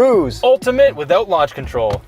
Cruz. Ultimate without launch control.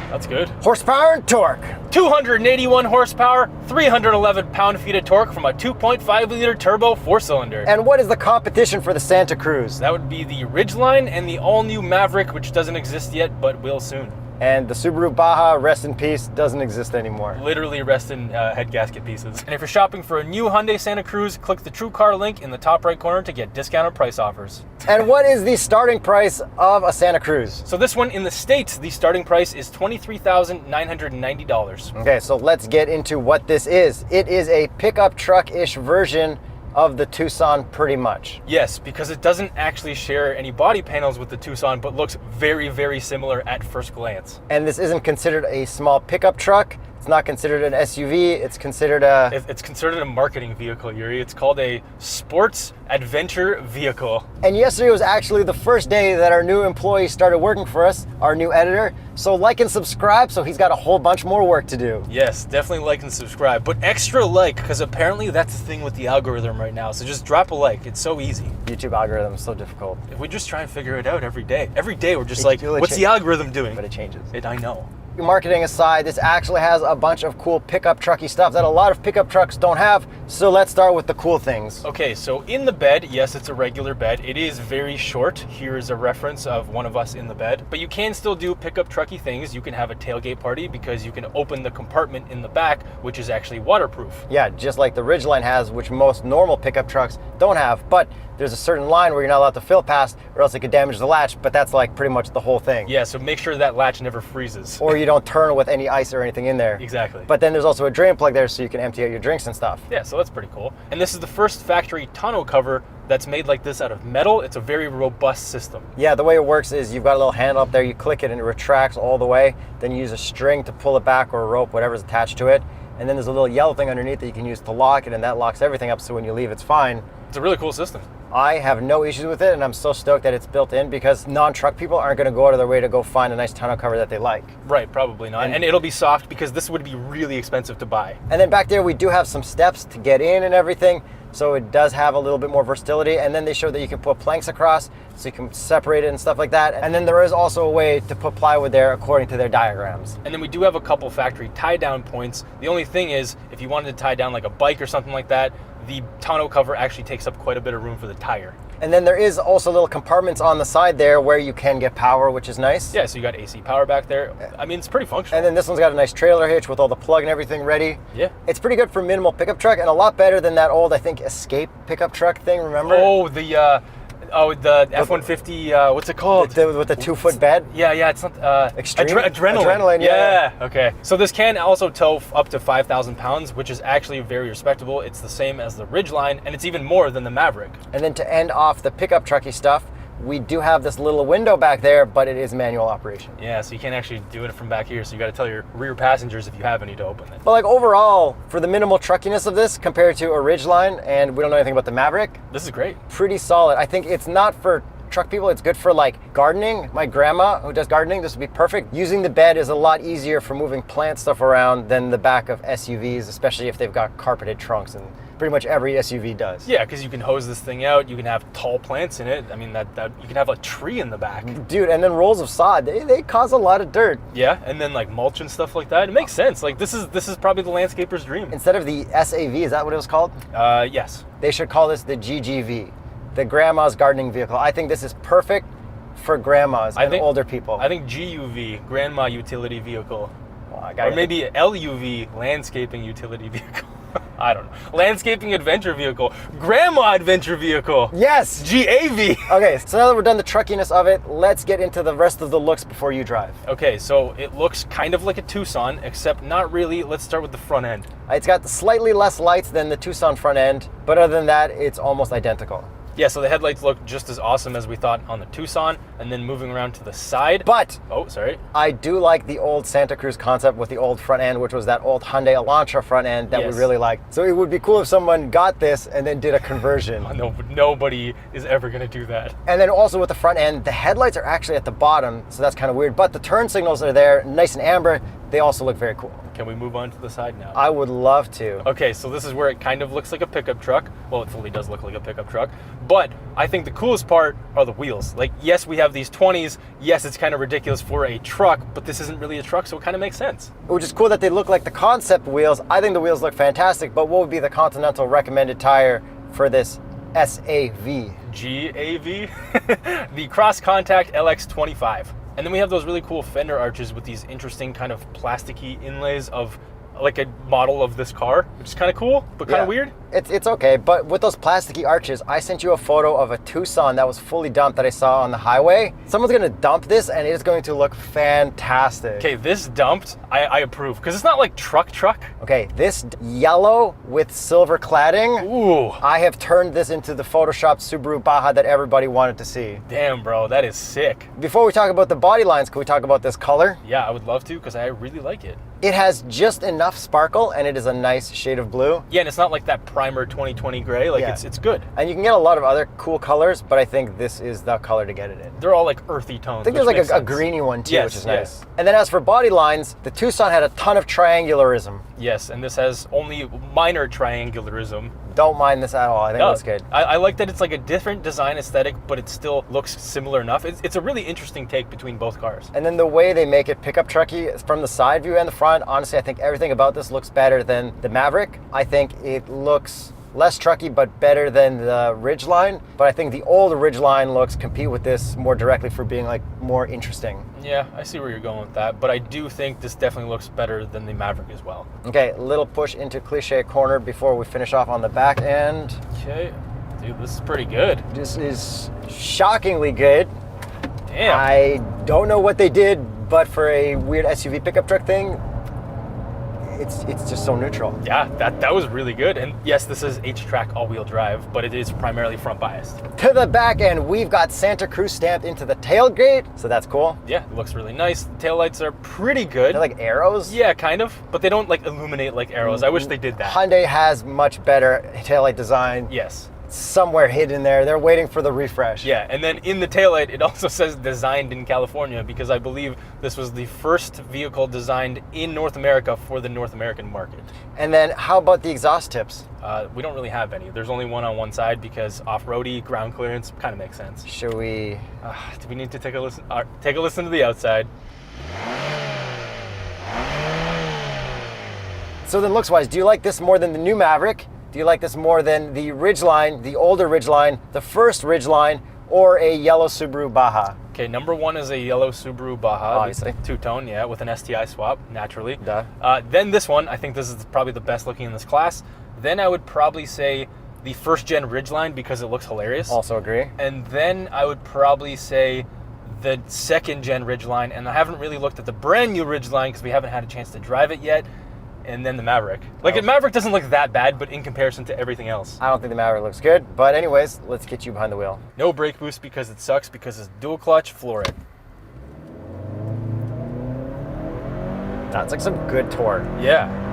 That's good. Horsepower and torque. 281 horsepower, 311 pound-feet of torque from a 2.5-liter turbo 4-cylinder. And what is the competition for the Santa Cruz? That would be the Ridgeline and the all-new Maverick, which doesn't exist yet, but will soon. And the Subaru Baja, rest in peace, doesn't exist anymore. Literally rest in head gasket pieces. And if you're shopping for a new Hyundai Santa Cruz, click the TrueCar link in the top right corner to get discounted price offers. And what is the starting price of a Santa Cruz? So this one in the States, the starting price is $23,990. Okay, so let's get into what this is. It is a pickup truck-ish version of the Tucson, pretty much. Yes, because it doesn't actually share any body panels with the Tucson, but looks very, very similar at first glance. And this isn't considered a small pickup truck. It's not considered an SUV. It's considered a... It's considered a marketing vehicle, Yuri. It's called a sports adventure vehicle. And yesterday was actually the first day that our new employee started working for us, our new editor. So like and subscribe, so he's got a whole bunch more work to do. Yes, definitely like and subscribe, but extra like, because apparently that's the thing with the algorithm right now. So just drop a like. It's so easy. YouTube algorithm is so difficult. If we just try and figure it out every day we're just like, what's the algorithm doing? But it changes. I know. Marketing aside, this actually has a bunch of cool pickup trucky stuff that a lot of pickup trucks don't have. So let's start with the cool things. Okay, so in the bed, yes, it's a regular bed. It is very short. Here is a reference of one of us in the bed. But you can still do pickup trucky things. You can have a tailgate party because you can open the compartment in the back, which is actually waterproof. Yeah, just like the Ridgeline has, which most normal pickup trucks don't have. But there's a certain line where you're not allowed to fill past or else it could damage the latch, but that's like pretty much the whole thing. Yeah, so make sure that latch never freezes. Or you don't turn with any ice or anything in there. Exactly. But then there's also a drain plug there so you can empty out your drinks and stuff. Yeah, so that's pretty cool. And this is the first factory tonneau cover that's made like this out of metal. It's a very robust system. Yeah, the way it works is you've got a little handle up there, you click it and it retracts all the way, then you use a string to pull it back or a rope, whatever's attached to it. And then there's a little yellow thing underneath that you can use to lock it, and that locks everything up so when you leave it's fine. It's a really cool system. I have no issues with it, and I'm so stoked that it's built in because non-truck people aren't going to go out of their way to go find a nice tonneau cover that they like. Right, probably not. And it'll be soft because this would be really expensive to buy. And then back there we do have some steps to get in and everything, so it does have a little bit more versatility. And then they show that you can put planks across so you can separate it and stuff like that. And then there is also a way to put plywood there according to their diagrams. And then we do have a couple factory tie down points. The only thing is, if you wanted to tie down like a bike or something like that, the tonneau cover actually takes up quite a bit of room for the tire. And then there is also little compartments on the side there where you can get power, which is nice. Yeah, so you got AC power back there. I mean, it's pretty functional. And then this one's got a nice trailer hitch with all the plug and everything ready. Yeah. It's pretty good for minimal pickup truck and a lot better than that old, I think, Escape pickup truck thing, remember? Oh, the F-150, what's it called? With the 2-foot bed? Yeah, it's not... Extreme? Adrenaline. Yeah. Okay. So this can also tow up to 5,000 pounds, which is actually very respectable. It's the same as the Ridgeline, and it's even more than the Maverick. And then to end off the pickup trucky stuff, we do have this little window back there, but it is manual operation. Yeah, so you can't actually do it from back here, so you got to tell your rear passengers if you have any to open it. But like overall, for the minimal truckiness of this compared to a Ridgeline, and we don't know anything about the Maverick, this is great. Pretty solid. I think it's not for truck people, it's good for like gardening. My grandma who does gardening, this would be perfect. Using the bed is a lot easier for moving plant stuff around than the back of SUVs, especially if they've got carpeted trunks, and pretty much every SUV does. Yeah, because you can hose this thing out, you can have tall plants in it. I mean, that you can have a tree in the back. Dude, and then rolls of sod, they cause a lot of dirt. Yeah, and then like mulch and stuff like that. It makes sense. Like this is probably the landscaper's dream. Instead of the SAV, is that what it was called? Yes. They should call this the GGV, the grandma's gardening vehicle. I think this is perfect for grandmas and older people. I think GUV, grandma utility vehicle. Well, or maybe LUV, landscaping utility vehicle. I don't know. Landscaping adventure vehicle. Grandma adventure vehicle. Yes! GAV. Okay, so now that we're done the truckiness of it, let's get into the rest of the looks before you drive. Okay, so it looks kind of like a Tucson, except not really. Let's start with the front end. It's got slightly less lights than the Tucson front end, but other than that, it's almost identical. Yeah, so the headlights look just as awesome as we thought on the Tucson, and then moving around to the side. But oh, sorry. I do like the old Santa Cruz concept with the old front end, which was that old Hyundai Elantra front end that we really liked. So it would be cool if someone got this and then did a conversion. Oh, no, nobody is ever going to do that. And then also with the front end, the headlights are actually at the bottom, so that's kind of weird. But the turn signals are there, nice and amber. They also look very cool. Can we move on to the side now? I would love to. Okay, so this is where it kind of looks like a pickup truck. Well, it fully does look like a pickup truck. But I think the coolest part are the wheels. Like, yes, we have these 20s. Yes, it's kind of ridiculous for a truck, but this isn't really a truck, so it kind of makes sense. Which is cool that they look like the concept wheels. I think the wheels look fantastic, but what would be the Continental recommended tire for this SAV? GAV? The Cross Contact LX25. And then we have those really cool fender arches with these interesting kind of plasticky inlays of like a model of this car, which is kind of cool, but kind of weird. It's okay, but with those plasticky arches, I sent you a photo of a Tucson that was fully dumped that I saw on the highway. Someone's gonna dump this and it's going to look fantastic. Okay, this dumped, I approve, because it's not like truck. Okay, this yellow with silver cladding, Ooh. I have turned this into the Photoshopped Subaru Baja that everybody wanted to see. Damn, bro, that is sick. Before we talk about the body lines, can we talk about this color? Yeah, I would love to, because I really like it. It has just enough sparkle and it is a nice shade of blue. Yeah, and it's not like that primer 2020 gray, like it's good. And you can get a lot of other cool colors, but I think this is the color to get it in. They're all like earthy tones. I think there's like a greeny one too, Yes, which is yes. nice. And then as for body lines, the Tucson had a ton of triangularism. Yes, and this has only minor triangularism. Don't mind this at all. I think it looks good. I like that it's like a different design aesthetic, but it still looks similar enough. It's a really interesting take between both cars. And then the way they make it pickup trucky from the side view and the front, honestly, I think everything about this looks better than the Maverick. I think it looks less trucky, but better than the Ridgeline. But I think the old Ridgeline looks compete with this more directly for being like more interesting. Yeah, I see where you're going with that, but I do think this definitely looks better than the Maverick as well. Okay, little push into cliche corner before we finish off on the back end. Okay, dude, this is pretty good. This is shockingly good. Damn. I don't know what they did, but for a weird SUV pickup truck thing, it's just so neutral. Yeah, that was really good. And yes, this is H-Track all-wheel drive, but it is primarily front biased. To the back end, we've got Santa Cruz stamped into the tailgate, so that's cool. Yeah, it looks really nice. The taillights are pretty good. They're like arrows. Yeah, kind of, but they don't like illuminate like arrows. I wish they did that. Hyundai has much better taillight design. Yes. Somewhere hidden there. They're waiting for the refresh. Yeah, and then in the taillight, it also says designed in California, because I believe this was the first vehicle designed in North America for the North American market. And then how about the exhaust tips? We don't really have any. There's only one on one side because off-roady, ground clearance, kind of makes sense. Should we? Do we need to take a listen? Take a listen to the outside. So then looks-wise, do you like this more than the new Maverick? Do you like this more than the Ridgeline, the older Ridgeline, the first Ridgeline, or a yellow Subaru Baja? Okay, number one is a yellow Subaru Baja. Obviously. Two-tone, yeah, with an STI swap, naturally. Duh. Then this one, I think this is probably the best looking in this class. Then I would probably say the first-gen Ridgeline because it looks hilarious. Also agree. And then I would probably say the second-gen Ridgeline, and I haven't really looked at the brand-new Ridgeline because we haven't had a chance to drive it yet. And then the Maverick. Like, the Maverick doesn't look that bad, but in comparison to everything else. I don't think the Maverick looks good, but anyways, let's get you behind the wheel. No brake boost because it sucks, because it's dual clutch, floor it. That's like some good torque. Yeah.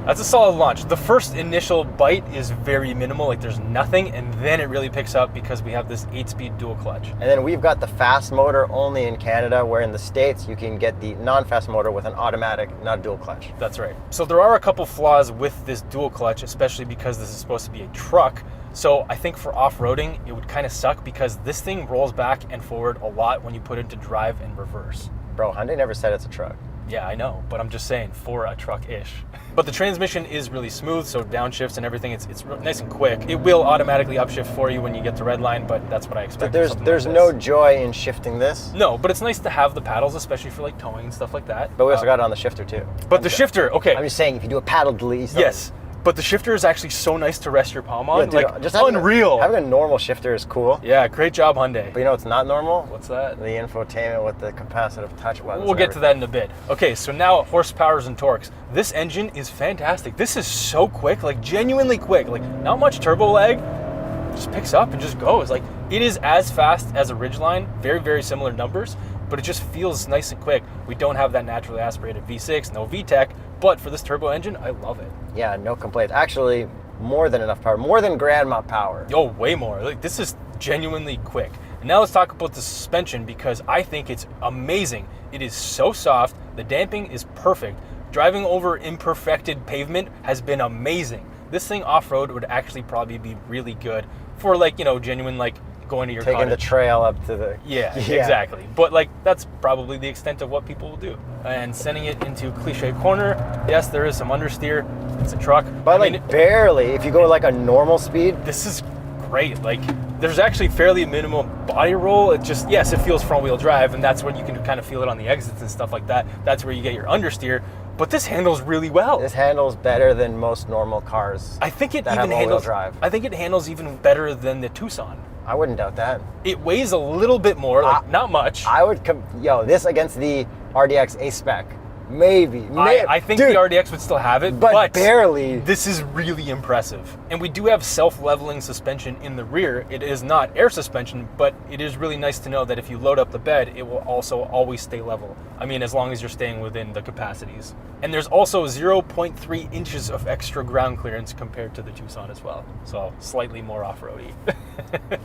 That's a solid launch. The first initial bite is very minimal, like there's nothing, and then it really picks up because we have this 8-speed dual clutch. And then we've got the fast motor only in Canada, where in the States you can get the non-fast motor with an automatic, not a dual clutch. That's right. So there are a couple flaws with this dual clutch, especially because this is supposed to be a truck. So I think for off-roading, it would kind of suck because this thing rolls back and forward a lot when you put it into drive and reverse. Bro, Hyundai never said it's a truck. Yeah, I know, but I'm just saying for a truck-ish. But the transmission is really smooth, so downshifts and everything, it's nice and quick. It will automatically upshift for you when you get to redline, but that's what I expect. But there's no joy in shifting this. No, but it's nice to have the paddles, especially for like towing and stuff like that. But we also got it on the shifter too. But the shifter, okay. I'm just saying, if you do a paddle delete. Yes. But the shifter is actually so nice to rest your palm on. Yeah, dude, like, just unreal. Having a normal shifter is cool. Yeah, great job, Hyundai. But you know what's not normal? What's that? The infotainment with the capacitive touch buttons. We'll get to that in a bit. Okay, so now horsepowers and torques. This engine is fantastic. This is so quick, like genuinely quick. Like not much turbo lag. Just picks up and just goes. Like it is as fast as a Ridgeline. Very, very similar numbers, but it just feels nice and quick. We don't have that naturally aspirated V6, no VTEC, but for this turbo engine, I love it. Yeah, no complaints. Actually, more than enough power. More than grandma power. Oh, way more. Like this is genuinely quick. And now let's talk about the suspension, because I think it's amazing. It is so soft. The damping is perfect. Driving over imperfected pavement has been amazing. This thing off-road would actually probably be really good for, like, you know, genuine, like, going to your Taking cottage. the trail up to the... Yeah, exactly. But, like, that's probably the extent of what people will do. And sending it into cliche corner, yes, there is some understeer. It's a truck. But, I mean, barely. If you go like a normal speed. this is great. Like, there's actually fairly minimal body roll. It just, yes, it feels front-wheel drive, and that's when you can kind of feel it on the exits and stuff like that. That's where you get your understeer. But this handles really well. This handles better than most normal cars. I think it that even have all-wheel handles. drive. I think it handles even better than the Tucson. I wouldn't doubt that. It weighs a little bit more, like not much. I would this against the RDX A-Spec. Maybe. I think Dude, the RDX would still have it, but barely. This is really impressive. And we do have self-leveling suspension in the rear. It is not air suspension, but it is really nice to know that if you load up the bed, it will also always stay level. I mean, as long as you're staying within the capacities. And there's also 0.3 inches of extra ground clearance compared to the Tucson as well. So slightly more off-roady.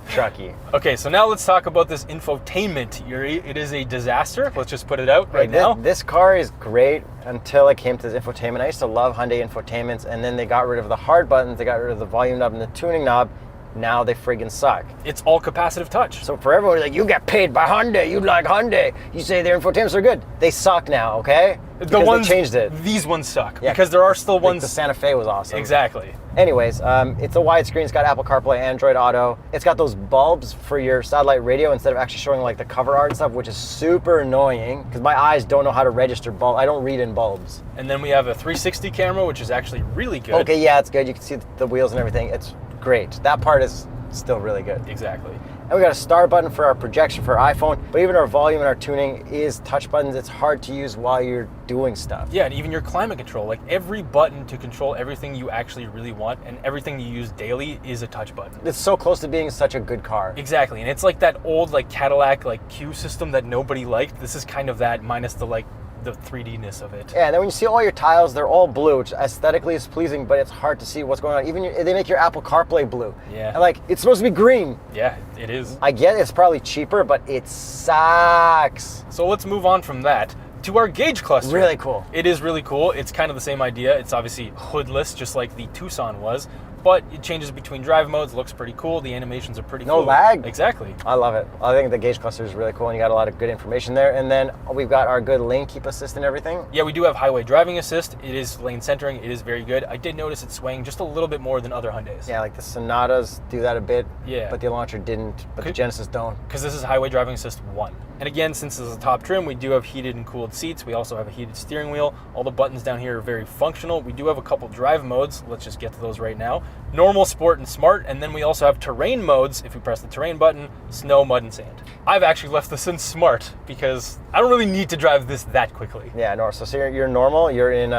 Trucky. Okay, so now let's talk about this infotainment, Yuri. It is a disaster. Let's just put it out right now. This car is great until it came to this infotainment. I used to love Hyundai infotainments, and then they got rid of the hard buttons, they got rid of the volume knob and the tuning knob. Now they friggin' suck. It's all capacitive touch. So for everyone, like, you get paid by Hyundai, you like Hyundai, you say their infotainments are good. They suck now, okay? The ones they changed it. These ones suck, Yeah, because there are still like ones. the Santa Fe was awesome. Exactly. Anyways, it's a widescreen. It's got Apple CarPlay, Android Auto. It's got those bulbs for your satellite radio instead of actually showing like the cover art and stuff, which is super annoying because my eyes don't know how to register bulb. I don't read in bulbs. And then we have a 360 camera, which is actually really good. Okay, yeah, it's good. You can see the wheels and everything. It's great. That part is still really good. Exactly. And we got a start button for our projection for our iPhone, but even our volume and our tuning is touch buttons. It's hard to use while you're doing stuff. Yeah, and even your climate control, like every button to control everything you actually really want and everything you use daily is a touch button. It's so close to being such a good car. Exactly, and it's like that old like Cadillac like Q system that nobody liked. This is kind of that minus the like the 3D-ness of it. Yeah, and then when you see all your tiles, they're all blue, which aesthetically is pleasing, but it's hard to see what's going on. Even they make your Apple CarPlay blue. Yeah. And like, it's supposed to be green. Yeah, it is. I get it's probably cheaper, but it sucks. So let's move on from that to our gauge cluster. Really cool. It is really cool. It's kind of the same idea. It's obviously hoodless, just like the Tucson was, but it changes between drive modes. Looks pretty cool. The animations are pretty cool. No lag. Exactly. I love it. I think the gauge cluster is really cool, and you got a lot of good information there. And then we've got our good lane keep assist and everything. Yeah, we do have highway driving assist. It is lane centering. It is very good. I did notice it swaying just a little bit more than other Hyundais. Yeah, like the Sonatas do that a bit. Yeah. But the Elantra didn't. But the Genesis don't. Because this is highway driving assist 1. And again, since this is a top trim, we do have heated and cooled seats. We also have a heated steering wheel. All the buttons down here are very functional. We do have a couple drive modes. Let's just get to those right now. Normal, sport, and smart. And then we also have terrain modes. If we press the terrain button, snow, mud, and sand. I've actually left this in smart because I don't really need to drive this that quickly. Yeah, no. So you're normal. You're in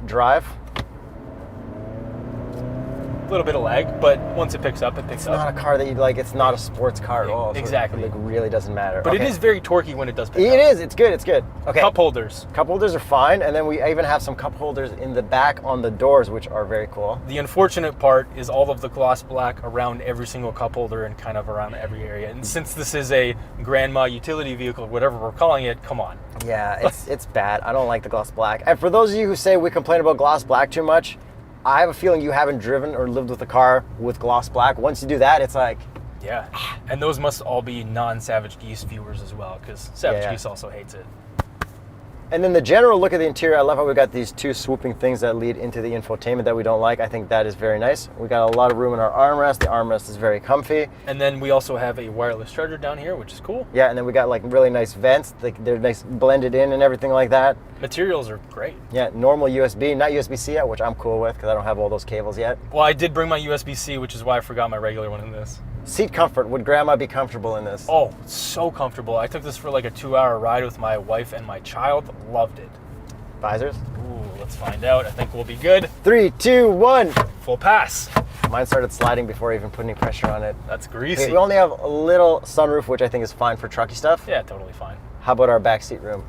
drive. A little bit of lag, but once it picks up, it picks up. It's not a car that you'd like. It's not a sports car at all. So Exactly. It really doesn't matter. But Okay. it is very torquey when it does pick up. It is. It's good. It's good. Okay. Cup holders. Cup holders are fine, and then we even have some cup holders in the back on the doors, which are very cool. The unfortunate part is all of the gloss black around every single cup holder and kind of around every area. And since this is a grandma utility vehicle, whatever we're calling it, come on. Yeah, it's bad. I don't like the gloss black. And for those of you who say we complain about gloss black too much, I have a feeling you haven't driven or lived with a car with gloss black. Once you do that, it's like... Yeah, and those must all be non-Savage Geese viewers as well, because Savage Geese also hates it. And then the general look at the interior, I love how we got these two swooping things that lead into the infotainment that we don't like. I think that is very nice. We got a lot of room in our armrest. The armrest is very comfy. And then we also have a wireless charger down here, which is cool. Yeah, and then we got like really nice vents. They're nice blended in and everything like that. Materials are great. Yeah, normal USB, not USB-C yet, which I'm cool with because I don't have all those cables yet. Well, I did bring my USB-C, which is why I forgot my regular one in this. Seat comfort. Would grandma be comfortable in this? Oh, so comfortable. I took this for like a 2-hour ride with my wife and my child. Loved it. Visors? Ooh, let's find out. I think we'll be good. 3, 2, 1. Full pass. Mine started sliding before I even put any pressure on it. That's greasy. Okay, we only have a little sunroof, which I think is fine for trucky stuff. Yeah, totally fine. How about our backseat room?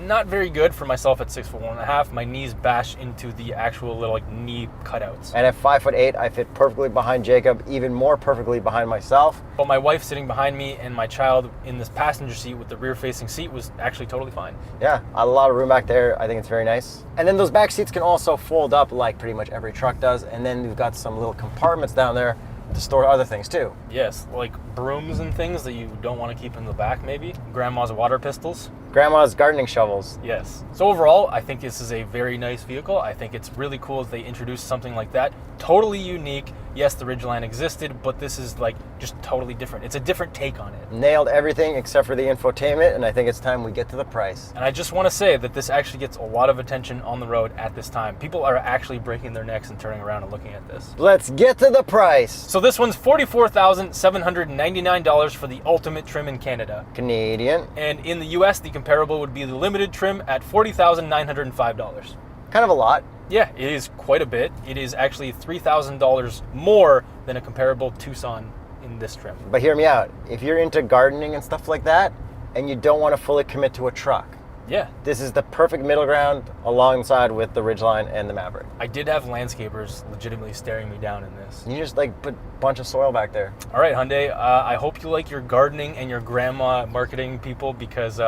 Not very good for myself at 6'1.5". My knees bash into the actual little like knee cutouts. And at 5'8", I fit perfectly behind Jacob, even more perfectly behind myself. But my wife sitting behind me and my child in this passenger seat with the rear-facing seat was actually totally fine. Yeah, a lot of room back there. I think it's very nice. And then those back seats can also fold up like pretty much every truck does. And then we've got some little compartments down there to store other things too. Yes, like brooms and things that you don't want to keep in the back maybe. Grandma's water pistols. Grandma's gardening shovels. Yes. So overall, I think this is a very nice vehicle. I think it's really cool that they introduced something like that. Totally unique. Yes, the Ridgeline existed, but this is like just totally different. It's a different take on it. Nailed everything except for the infotainment, and I think it's time we get to the price. And I just want to say that this actually gets a lot of attention on the road at this time. People are actually breaking their necks and turning around and looking at this. Let's get to the price. So this one's $44,799 for the ultimate trim in Canada. Canadian. And in the US, the comparable would be the limited trim at $40,905. Kind of a lot. Yeah, it is quite a bit. It is actually $3,000 more than a comparable Tucson in this trim. But hear me out. If you're into gardening and stuff like that, and you don't want to fully commit to a truck, yeah, this is the perfect middle ground alongside with the Ridgeline and the Maverick. I did have landscapers legitimately staring me down in this. You just like put a bunch of soil back there. All right, Hyundai, I hope you like your gardening and your grandma marketing people because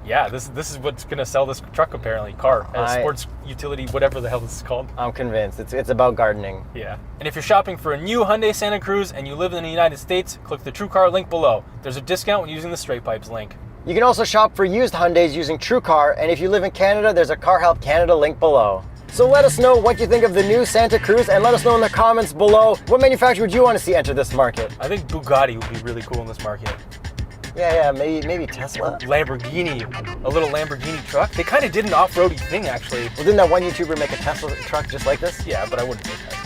yeah, this is what's going to sell this truck apparently. Sports utility, whatever the hell this is called. I'm convinced. It's about gardening. Yeah. And if you're shopping for a new Hyundai Santa Cruz and you live in the United States, click the TrueCar link below. There's a discount when using the Straight Pipes link. You can also shop for used Hyundais using TrueCar, and if you live in Canada, there's a Car Help Canada link below. So let us know what you think of the new Santa Cruz, and let us know in the comments below what manufacturer would you want to see enter this market. I think Bugatti would be really cool in this market. Yeah, maybe Tesla. Lamborghini, a little Lamborghini truck. They kind of did an off-roady thing, actually. Well, didn't that one YouTuber make a Tesla truck just like this? Yeah, but I wouldn't say Tesla.